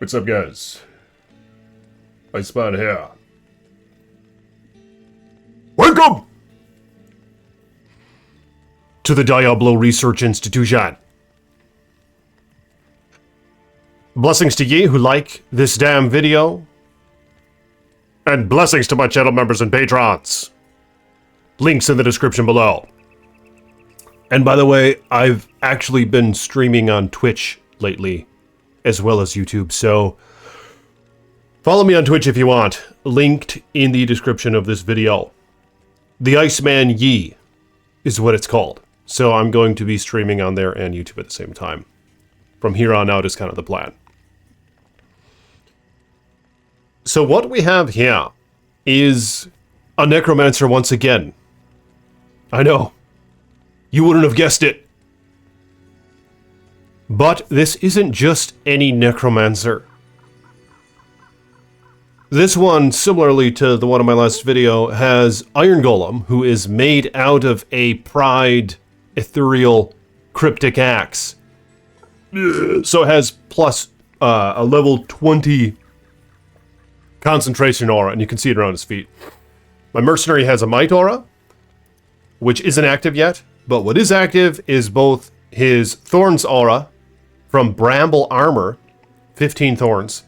What's up, guys? Iceman here. Welcome to the Diablo Research Institution. Blessings to ye who like this damn video. And blessings to my channel members and patrons. Links in the description below. And by the way, I've actually been streaming on Twitch lately, as well as YouTube, so follow me on Twitch if you want. Linked in the description of this video. The Iceman Yi is what it's called. So I'm going to be streaming on there and YouTube at the same time. From here on out is kind of the plan. So what we have here is a necromancer once again. I know. You wouldn't have guessed it. But this isn't just any necromancer. This one, similarly to the one in my last video, has Iron Golem, who is made out of a Pride ethereal cryptic axe. So it has plus a level 20 concentration aura, and you can see it around his feet. My mercenary has a might aura, which isn't active yet, but what is active is both his thorns aura from Bramble Armor, 15 thorns,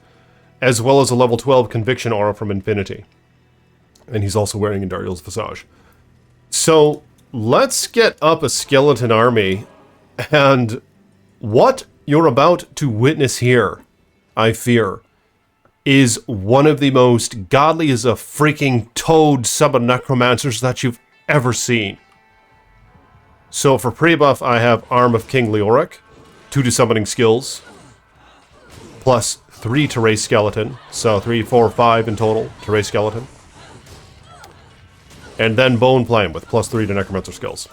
as well as a level 12 conviction aura from Infinity. And he's also wearing Indariel's Visage. So let's get up a skeleton army, and what you're about to witness here, I fear, is one of the most godly as a freaking toad summon necromancers that you've ever seen. So for pre-buff, I have Arm of King Leoric, 2 to summoning skills, plus 3 to raise skeleton, so 3, 4, 5 in total to raise skeleton. And then Bone Plane with plus 3 to necromancer skills.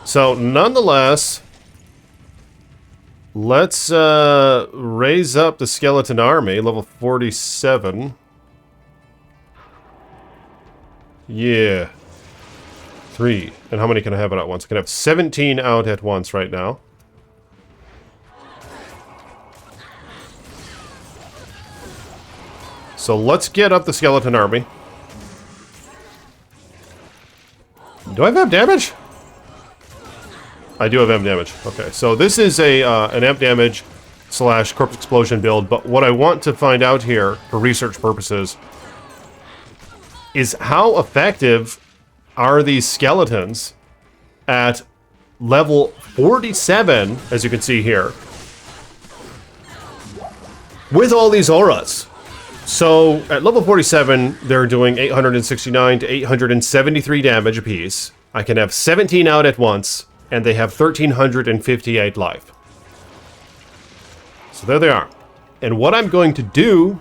So nonetheless, let's raise up the skeleton army, level 47. Yeah. 3. And how many can I have it at once? I can have 17 out at once right now. So let's get up the skeleton army. Do I have damage? I do have damage. Okay, so this is an amp damage / corpse explosion build, but what I want to find out here, for research purposes, is how effective are these skeletons at level 47, as you can see here, with all these auras. So at level 47, they're doing 869 to 873 damage apiece. I can have 17 out at once, and they have 1,358 life. So there they are. And what I'm going to do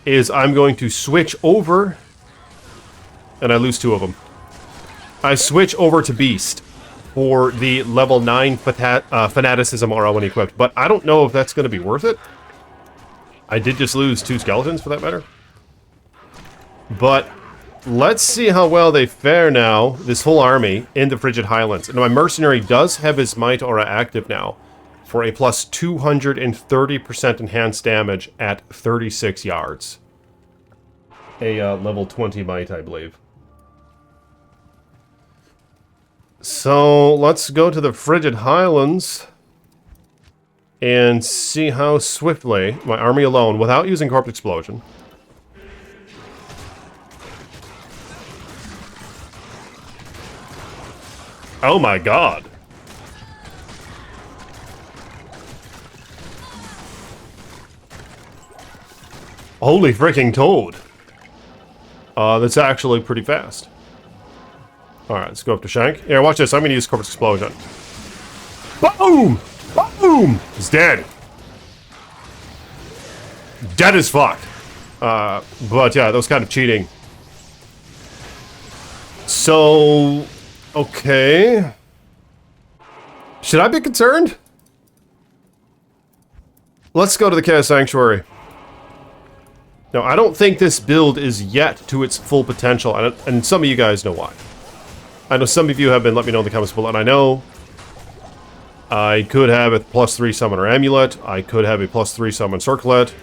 is I'm going to switch over, and I lose 2 of them. I switch over to Beast for the level 9 Fanaticism aura when equipped, but I don't know if that's going to be worth it. I did just lose 2 skeletons, for that matter. But let's see how well they fare now, this whole army, in the Frigid Highlands. And my mercenary does have his might aura active now for a plus 230% enhanced damage at 36 yards. A level 20 might, I believe. So let's go to the Frigid Highlands and see how swiftly my army alone, without using corpse explosion, oh my god. Holy freaking toad. That's actually pretty fast. Alright, let's go up to Shank. Here, watch this. I'm going to use corpse explosion. Boom! Boom! He's dead. Dead as fuck. But yeah, that was kind of cheating. So, okay. Should I be concerned? Let's go to the Chaos Sanctuary. Now, I don't think this build is yet to its full potential, and some of you guys know why. I know some of you have been letting me know in the comments below, and I know I could have a +3 Summoner Amulet. I could have a +3 Summon Circlet.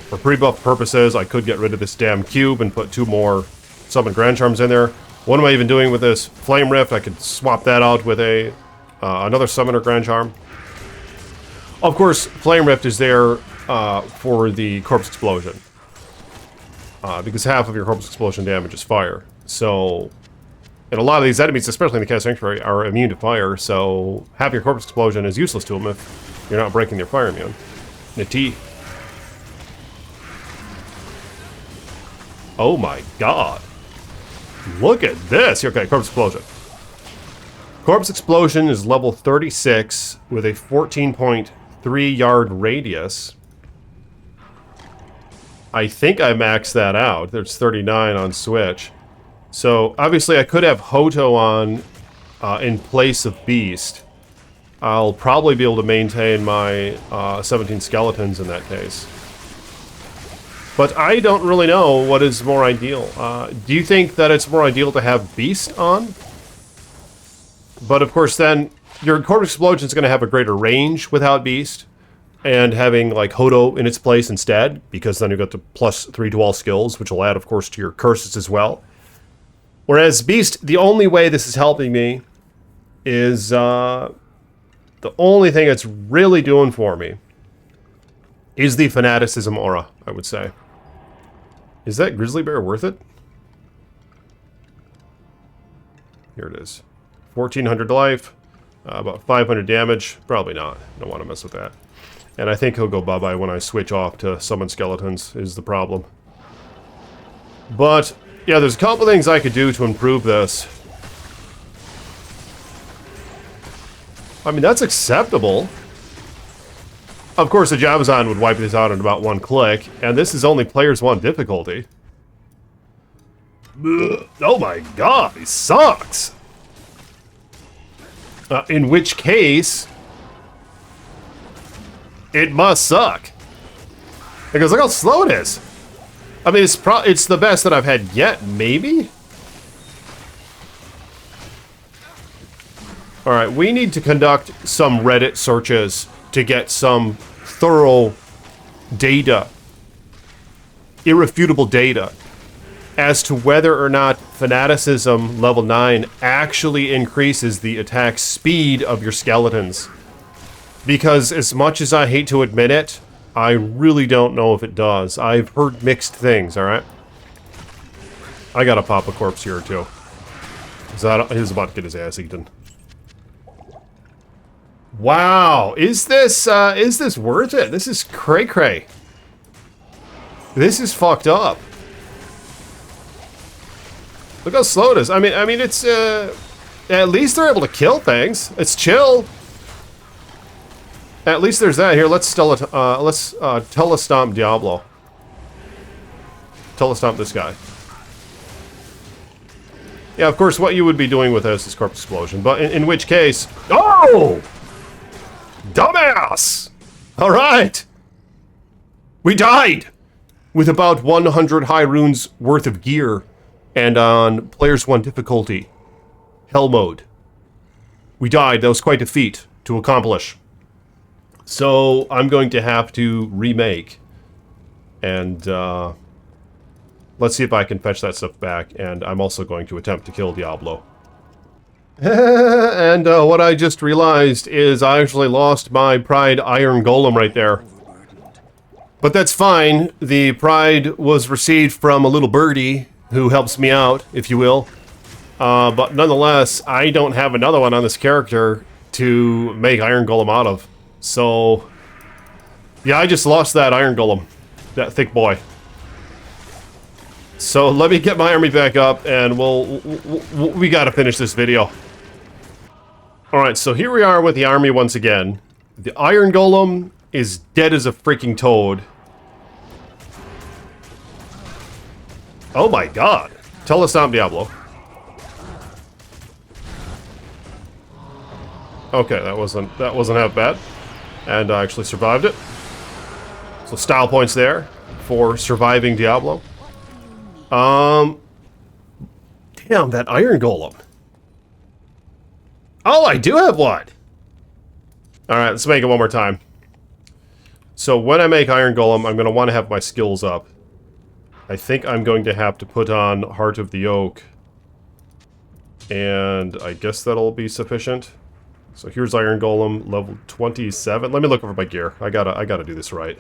For pre-buff purposes, I could get rid of this damn cube and put 2 more Summon Grand Charms in there. What am I even doing with this Flame Rift? I could swap that out with a another Summoner Grand Charm. Of course, Flame Rift is there for the Corpse Explosion. Because half of your Corpse Explosion damage is fire. So, and a lot of these enemies, especially in the Chaos Sanctuary, are immune to fire, so half your Corpse Explosion is useless to them if you're not breaking their fire immune. Nati. Oh my god. Look at this! Okay, Corpse Explosion. Corpse Explosion is level 36 with a 14.3 yard radius. I think I maxed that out. There's 39 on Switch. So, obviously I could have Hoto on in place of Beast. I'll probably be able to maintain my 17 skeletons in that case. But I don't really know what is more ideal. Do you think that it's more ideal to have Beast on? But of course then, your Corpse Explosion is going to have a greater range without Beast. And having like Hoto in its place instead, because then you've got the +3 to all skills, which will add of course to your curses as well. Whereas Beast, the only way this is helping me is the only thing it's really doing for me is the Fanaticism aura, I would say. Is that Grizzly Bear worth it? Here it is. 1400 life, about 500 damage. Probably not. Don't want to mess with that. And I think he'll go bye-bye when I switch off to summon skeletons, is the problem. But, yeah, there's a couple things I could do to improve this. I mean, that's acceptable. Of course, the Javazon would wipe this out in about 1 click, and this is only Players 1 difficulty. Oh my god, he sucks! In which case, it must suck. Because look how slow it is. I mean, it's the best that I've had yet, maybe? Alright, we need to conduct some Reddit searches to get some thorough data, irrefutable data, as to whether or not Fanaticism level 9 actually increases the attack speed of your skeletons. Because as much as I hate to admit it, I really don't know if it does. I've heard mixed things, alright? I gotta pop a corpse here too. He's about to get his ass eaten. Wow, is this worth it? This is cray-cray. This is fucked up. Look how slow it is. I mean, it's, at least they're able to kill things. It's chill. At least there's that. Here, let's telestomp Diablo. Telestomp this guy. Yeah, of course, what you would be doing with this is Corpse Explosion, but in which case... Oh! Dumbass! Alright! We died! With about 100 high runes worth of gear, and on Players 1 difficulty. Hell mode. We died. That was quite a feat to accomplish. So, I'm going to have to remake. And, let's see if I can fetch that stuff back, and I'm also going to attempt to kill Diablo. And what I just realized is I actually lost my Pride Iron Golem right there. But that's fine. The Pride was received from a little birdie who helps me out, if you will. But nonetheless, I don't have another one on this character to make Iron Golem out of. So, yeah, I just lost that Iron Golem. That thick boy. So let me get my army back up, and we gotta finish this video. Alright, so here we are with the army once again. The Iron Golem is dead as a freaking toad. Oh my god. Telestomp Diablo. Okay, that wasn't half bad. And I actually survived it. So style points there for surviving Diablo. Damn, that Iron Golem. Oh, I do have one! Alright, let's make it one more time. So when I make Iron Golem, I'm going to want to have my skills up. I think I'm going to have to put on Heart of the Oak. And I guess that'll be sufficient. So here's Iron Golem, level 27. Let me look over my gear. I gotta do this right.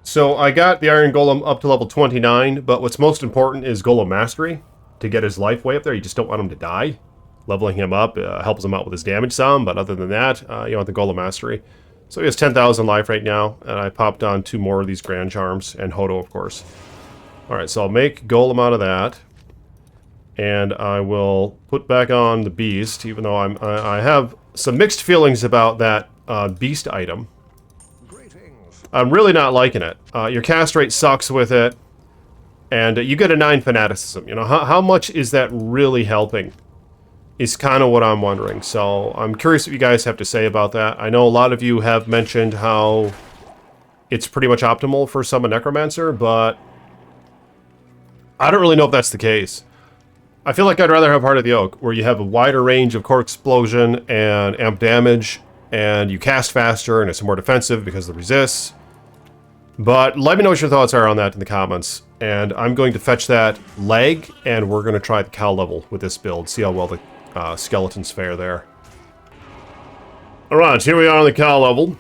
So I got the Iron Golem up to level 29, but what's most important is Golem Mastery. To get his life way up there, you just don't want him to die. Leveling him up helps him out with his damage some, but other than that, you want the Golem Mastery. So he has 10,000 life right now, and I popped on 2 more of these Grand Charms, and Hodo, of course. Alright, so I'll make Golem out of that. And I will put back on the Beast, even though I have some mixed feelings about that Beast item. I'm really not liking it. Your cast rate sucks with it, and you get a 9 Fanaticism. You know, how much is that really helping? Is kind of what I'm wondering. So I'm curious what you guys have to say about that. I know a lot of you have mentioned how it's pretty much optimal for Summon Necromancer, but I don't really know if that's the case. I feel like I'd rather have Heart of the Oak, where you have a wider range of core explosion and amp damage, and you cast faster, and it's more defensive because of the resists. But let me know what your thoughts are on that in the comments. And I'm going to fetch that leg, and we're going to try the cow level with this build, see how well the skeletons fare there. Alright, here we are on the cow level.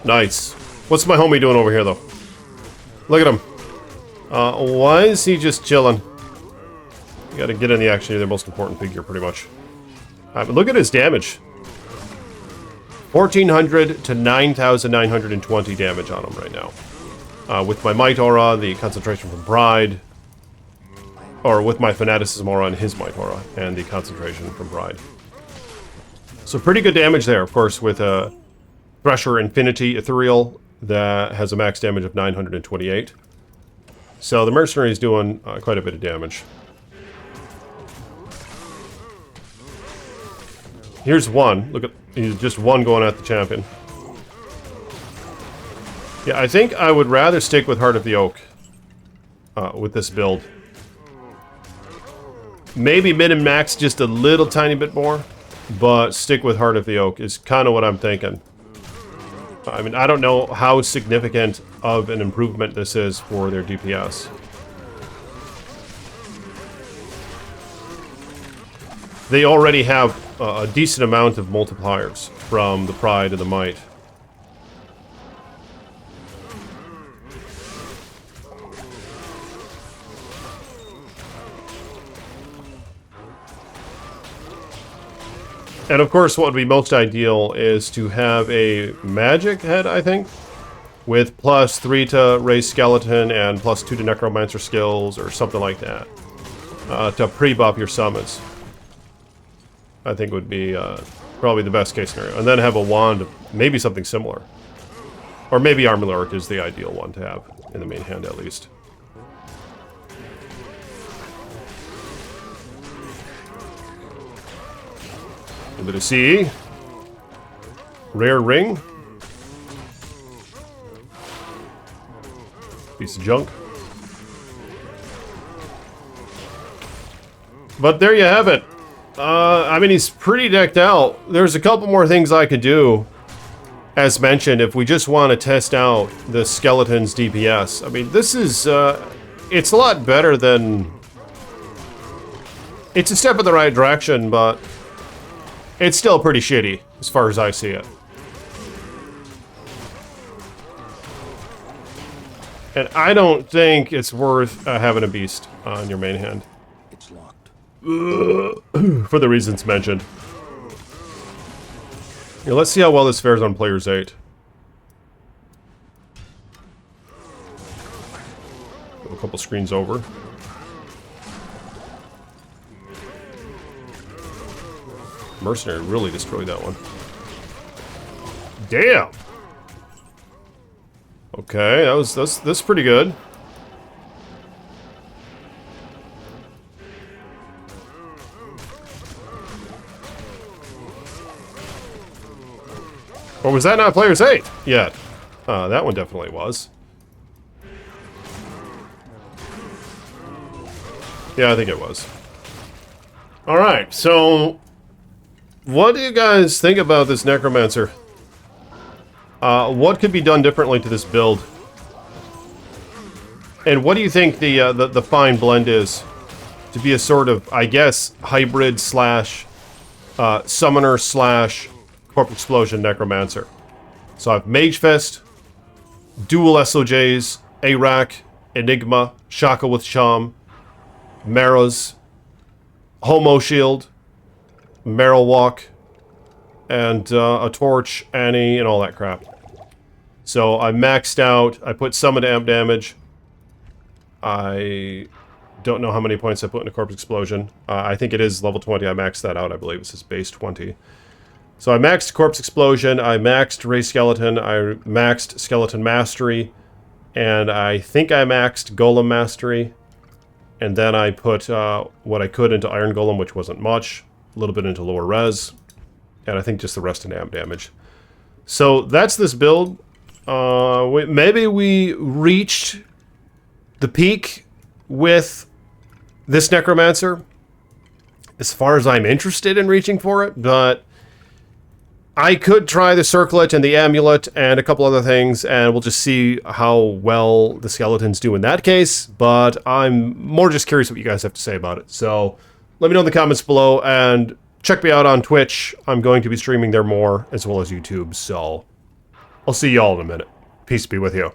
Nice. What's my homie doing over here, though? Look at him. Why is he just chilling? You gotta get in the action. You're the most important figure, pretty much. But look at his damage. 1,400 to 9,920 damage on him right now. With my Might Aura, the concentration from Bride, or with my Fanaticism Aura and his Might Aura, and the concentration from Bride. So pretty good damage there, of course, with Thresher Infinity Ethereal that has a max damage of 928. So the Mercenary is doing quite a bit of damage. Here's one. Look at, he's just one going at the champion. Yeah, I think I would rather stick with Heart of the Oak with this build. Maybe min and max just a little tiny bit more, but stick with Heart of the Oak is kind of what I'm thinking. I mean, I don't know how significant of an improvement this is for their DPS. They already have a decent amount of multipliers from the Pride and the Might. And of course, what would be most ideal is to have a magic head, I think, with +3 to raise skeleton and +2 to necromancer skills or something like that, to pre-buff your summons. I think would be probably the best case scenario. And then have a wand, maybe something similar. Or maybe Armor is the ideal one to have, in the main hand at least. A bit of CE. Rare ring. Piece of junk. But there you have it. I mean, he's pretty decked out. There's a couple more things I could do. As mentioned, if we just want to test out the skeleton's DPS. I mean, this is, it's a lot better than... It's a step in the right direction, but... It's still pretty shitty, as far as I see it. And I don't think it's worth having a beast on your main hand. It's locked. For the reasons mentioned. Here, let's see how well this fares on Players 8. Go a couple screens over. Mercenary really destroyed that one. Damn! Okay, that's pretty good. Or was that not Players 8 yet? That one definitely was. Yeah, I think it was. Alright, so... what do you guys think about this Necromancer? What could be done differently to this build? And what do you think the fine blend is? To be a sort of, I guess, hybrid slash summoner slash Corpse Explosion Necromancer. So I have Mage Fist, dual SOJs, Arak, Enigma, Shaka with Charm, Marrows, Homo Shield, Marrow Walk, and a Torch, Annie, and all that crap. So I maxed out, I put summon amp damage. I don't know how many points I put into Corpse Explosion. I think it is level 20, I maxed that out, I believe. This is base 20. So I maxed Corpse Explosion, I maxed Ray Skeleton, I maxed Skeleton Mastery, and I think I maxed Golem Mastery. And then I put what I could into Iron Golem, which wasn't much. A little bit into lower res. And I think just the rest in amp damage. So that's this build. Maybe we reached the peak with this Necromancer. As far as I'm interested in reaching for it, but I could try the Circlet and the Amulet and a couple other things, and we'll just see how well the skeletons do in that case, but I'm more just curious what you guys have to say about it. So let me know in the comments below, and check me out on Twitch. I'm going to be streaming there more, as well as YouTube, so I'll see y'all in a minute. Peace be with you.